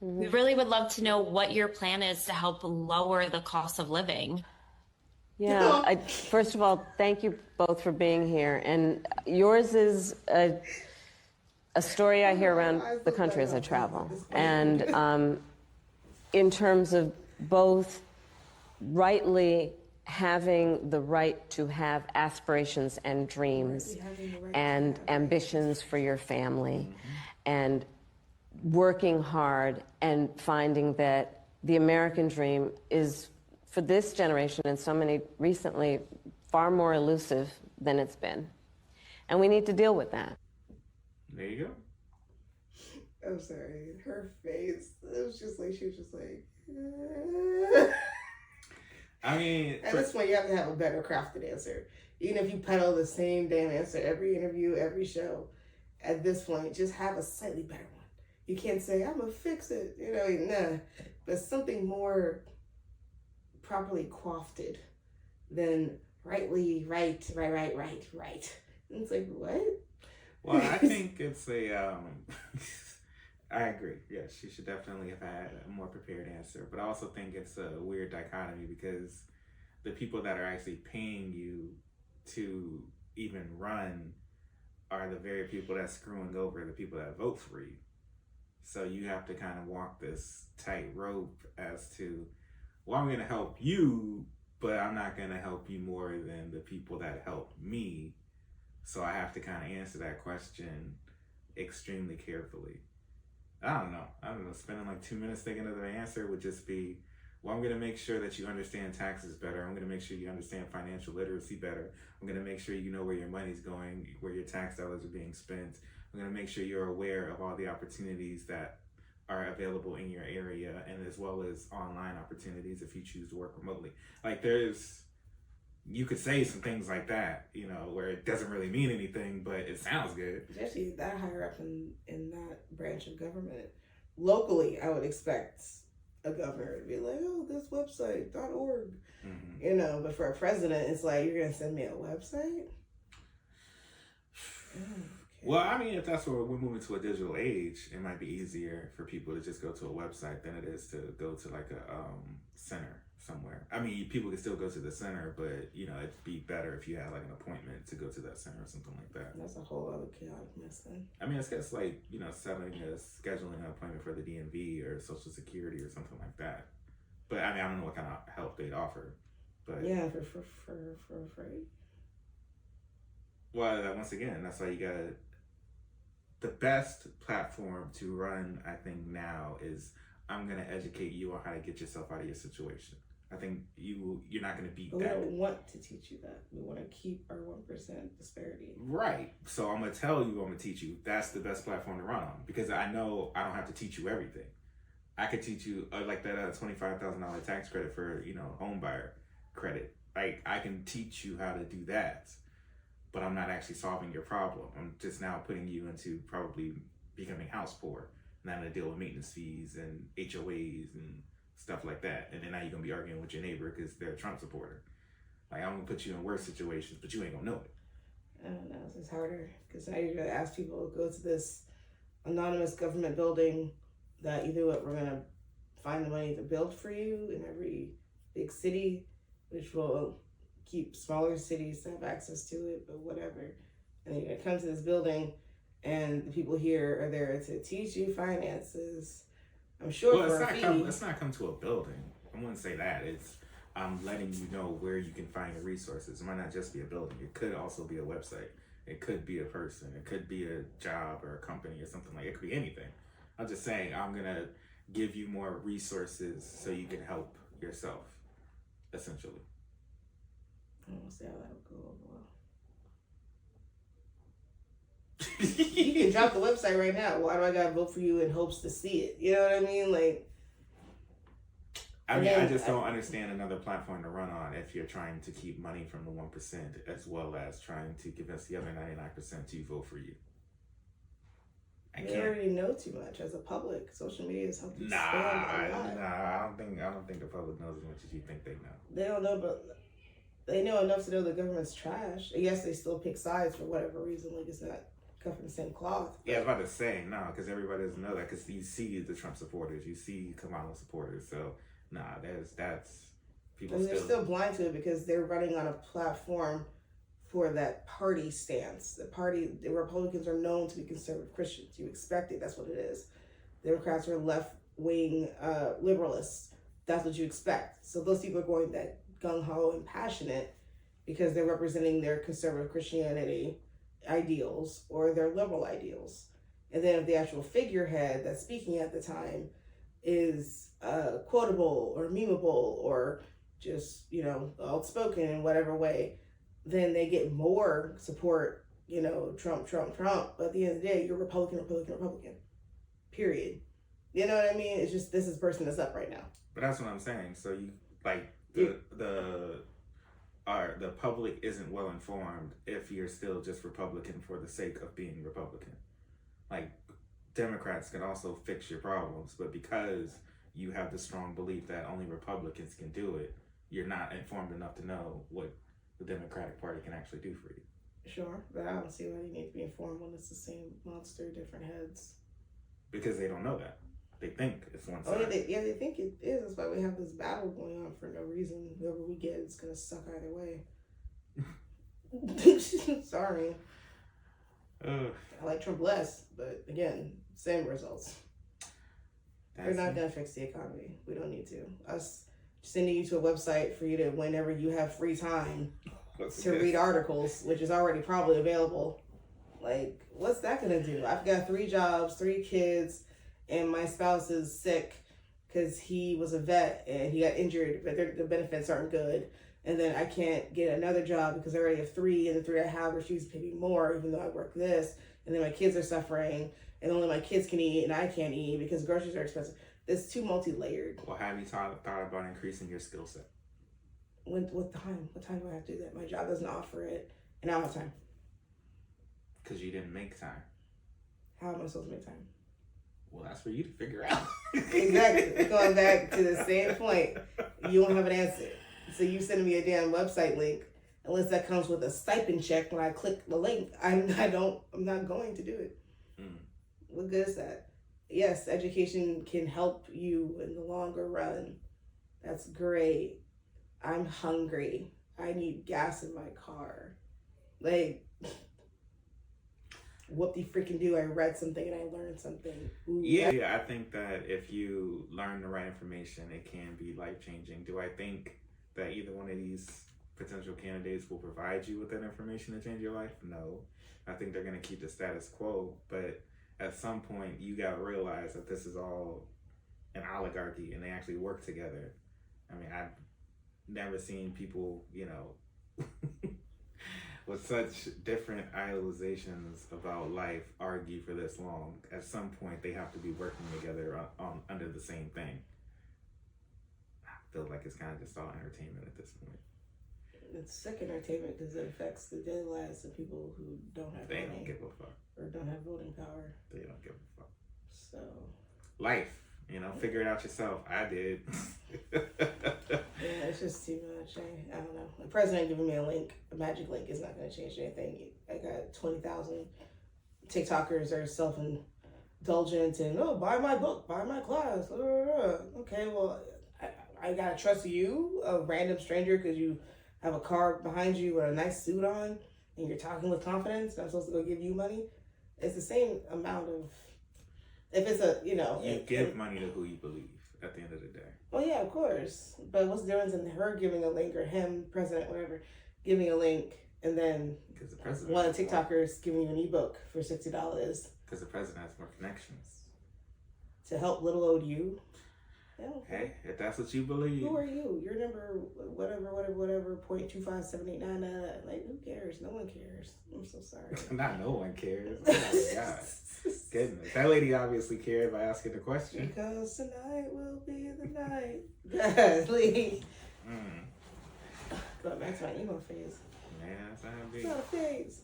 We really would love to know what your plan is to help lower the cost of living. Yeah, first of all, thank you both for being here. And yours is a story I hear around the country as I travel. And in terms of both rightly having the right to have aspirations and dreams and ambitions for your family, and working hard and finding that the American dream is, for this generation and so many recently, far more elusive than it's been. And we need to deal with that. There you go. I'm sorry. Her face, it was just like, she was just like, I mean, at this point, you have to have a better crafted answer. Even if you peddle the same damn answer every interview, every show, at this point, just have a slightly better one. You can't say, I'm gonna fix it, nah. But something more properly crafted than right. And it's like, what? Well, I think it's I agree. Yes, she should definitely have had a more prepared answer. But I also think it's a weird dichotomy because the people that are actually paying you to even run are the very people that's screwing over the people that vote for you. So you have to kind of walk this tightrope as to, well, I'm going to help you, but I'm not going to help you more than the people that helped me. So I have to kind of answer that question extremely carefully. I don't know. Spending like 2 minutes thinking of the answer would just be, well, I'm going to make sure that you understand taxes better. I'm going to make sure you understand financial literacy better. I'm going to make sure you know where your money's going, where your tax dollars are being spent. I'm going to make sure you're aware of all the opportunities that are available in your area, and as well as online opportunities if you choose to work remotely. Like you could say some things like that, where it doesn't really mean anything, but it sounds good. Especially that higher up in that branch of government. Locally, I would expect a governor to be like, oh, this website, .org. Mm-hmm. But for a president, it's like, you're going to send me a website? Well, I mean, if that's where we're moving to a digital age, it might be easier for people to just go to a website than it is to go to like a center somewhere. I mean, people can still go to the center, but it'd be better if you had like an appointment to go to that center or something like that. That's a whole other chaotic mess then. I mean, it's just like scheduling an appointment for the DMV or Social Security or something like that. But I mean, I don't know what kind of help they'd offer. But yeah, for free. Well, once again, that's why you gotta. The best platform to run, I think, now is I'm going to educate you on how to get yourself out of your situation. I think you're not going to beat that. We don't want to teach you that. We want to keep our 1% disparity. Right. So I'm going to tell you, I'm going to teach you. That's the best platform to run on because I know I don't have to teach you everything. I could teach you like that $25,000 tax credit for, home buyer credit. Like I can teach you how to do that. But I'm not actually solving your problem. I'm just now putting you into probably becoming house poor. And I'm going to deal with maintenance fees and HOAs and stuff like that. And then now you're going to be arguing with your neighbor because they're a Trump supporter. Like, I'm going to put you in worse situations, but you ain't going to know it. I don't know. It's harder because now you're going to ask people to go to this anonymous government building that either we're going to find the money to build for you in every big city, which will keep smaller cities to have access to it, but whatever. And you're gonna come to this building and the people here are there to teach you finances. I'm sure well, for a fee. Let's not come to a building. I wouldn't say that. It's I'm letting you know where you can find your resources. It might not just be a building. It could also be a website. It could be a person. It could be a job or a company or something like it. It could be anything. I'm just saying I'm gonna give you more resources so you can help yourself, essentially. I don't see how that would go over well. You can drop the website right now. Why do I gotta vote for you in hopes to see it? You know what I mean? Like, I just don't understand another platform to run on if you're trying to keep money from the 1% as well as trying to give us the other 99% to vote for you. We already know too much as a public. Social media has helped expand a lot. I don't think the public knows as much as you think they know. They don't know, but they know enough to know the government's trash. Yes, they still pick sides for whatever reason. Like, it's not cut from the same cloth. Yeah, I was about to say, no, because everybody doesn't know that, because you see the Trump supporters, you see Kamala supporters, so, nah, that's people And they're still blind to it because they're running on a platform for that party stance. The Republicans are known to be conservative Christians. You expect it, that's what it is. Democrats are left-wing liberalists. That's what you expect. So those people are going that gung-ho and passionate because they're representing their conservative Christianity ideals or their liberal ideals. And then if the actual figurehead that's speaking at the time is quotable or memeable or just, outspoken in whatever way, then they get more support, Trump. But at the end of the day, you're Republican. Period. You know what I mean? It's just, this is the person that's up right now. But that's what I'm saying. So you, like, the public isn't well informed if you're still just Republican for the sake of being Republican. Like, Democrats can also fix your problems, but because you have the strong belief that only Republicans can do it, you're not informed enough to know what the Democratic Party can actually do for you. Sure, but I don't see why you need to be informed when it's the same monster, different heads. Because they don't know that. They think it's one side. Oh, yeah, they think it is. That's why we have this battle going on for no reason. Whoever we get, it's going to suck either way. Sorry. I like Trump less, but again, same results. They're not going to fix the economy. We don't need to. Us sending you to a website for you to, whenever you have free time, to read articles, which is already probably available. Like, what's that going to do? I've got 3 jobs, 3 kids, and my spouse is sick because he was a vet and he got injured, but the benefits aren't good. And then I can't get another job because I already have 3, and the 3 I have refuse to pay me more, even though I work this. And then my kids are suffering, and only my kids can eat, and I can't eat because groceries are expensive. It's too multi-layered. Well, have you thought about increasing your skill set? What time? What time do I have to do that? My job doesn't offer it, and I don't have time. Because you didn't make time. How am I supposed to make time? Well, that's for you to figure out. Exactly. Going back to the same point, you don't have an answer. So you send me a damn website link, unless that comes with a stipend check when I click the link. I'm not going to do it. What good is that? Yes, education can help you in the longer run. That's great. I'm hungry. I need gas in my car. Like, whoop-de-freaking-do, I read something and I learned something. Ooh. Yeah, I think that if you learn the right information, it can be life-changing. Do I think that either one of these potential candidates will provide you with that information to change your life? No. I think they're going to keep the status quo, but at some point you got to realize that this is all an oligarchy and they actually work together. I mean, I've never seen people, with such different idealizations about life argue for this long. At some point they have to be working together on under the same thing. I feel like it's kind of just all entertainment at this point. It's sick entertainment because it affects the daily lives of people who don't have They money don't give a fuck. or don't have voting power. They don't give a fuck. So Life, figure it out yourself. I did. yeah, it's just too much. I don't know. The president giving me a magic link is not going to change anything. I got 20,000 TikTokers are self-indulgent and buy my book, buy my class. Okay, well, I gotta trust you, a random stranger, because you have a car behind you with a nice suit on and you're talking with confidence and I'm supposed to go give you money. It's the same amount of, if it's you give money to who you believe at the end of the day. Well, yeah, of course. But what's the difference in her giving a link or him, president, whatever, giving a link and then Because the president one of the TikTokers giving you an ebook for $60 because the president has more connections. to help little old you? Yeah. Hey, if that's what you believe. Who are you? Your number, whatever, 0.25789. Like, who cares? No one cares. I'm so sorry. Not no one cares. Oh my God. Goodness. That lady obviously cared by asking the question. Because tonight will be the night. Godly. Going back to my emo phase. Yeah, that's how it be. Emo phase.